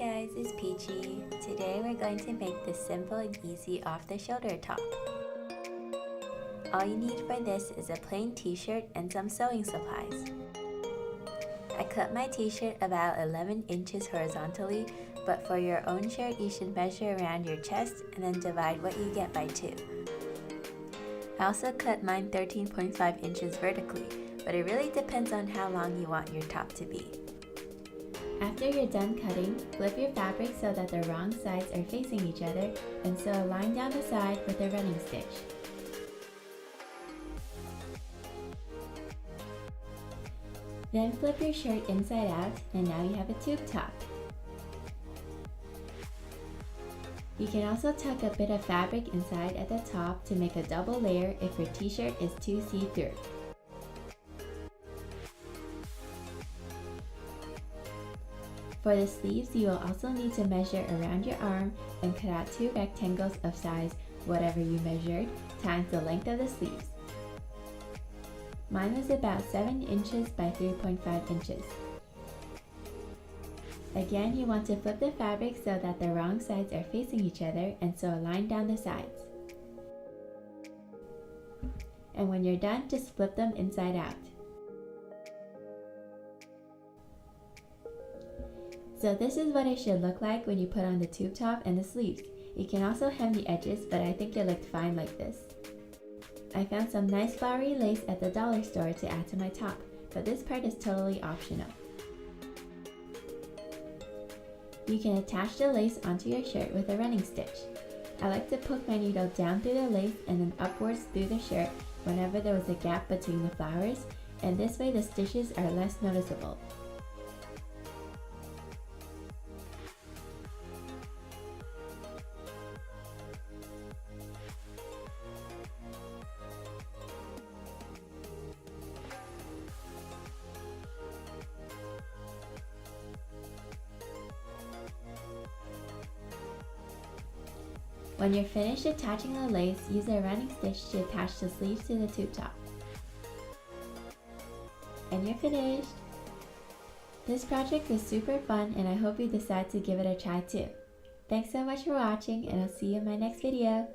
guys, it's Peachie. Today we're going to make this simple and easy off-the-shoulder top. All you need for this is a plain t-shirt and some sewing supplies. I cut my t-shirt about 11 inches horizontally, but for your own shirt you should measure around your chest and then divide what you get by 2. I also cut mine 13.5 inches vertically, but it really depends on how long you want your top to be. After you're done cutting, flip your fabric so that the wrong sides are facing each other and sew a line down the side with a running stitch. Then flip your shirt inside out and now you have a tube top. You can also tuck a bit of fabric inside at the top to make a double layer if your t-shirt is too see-through. For the sleeves, you will also need to measure around your arm and cut out 2 rectangles of size whatever you measured times the length of the sleeves. Mine was about 7 inches by 3.5 inches. Again, you want to flip the fabric so that the wrong sides are facing each other and sew a line down the sides. And when you're done, just flip them inside out. So this is what it should look like when you put on the tube top and the sleeves. You can also hem the edges, but I think it looked fine like this. I found some nice flowery lace at the dollar store to add to my top, but this part is totally optional. You can attach the lace onto your shirt with a running stitch. I like to poke my needle down through the lace and then upwards through the shirt whenever there was a gap between the flowers, and this way the stitches are less noticeable. When you're finished attaching the lace, use a running stitch to attach the sleeves to the tube top. And you're finished! This project was super fun and I hope you decide to give it a try too. Thanks so much for watching and I'll see you in my next video.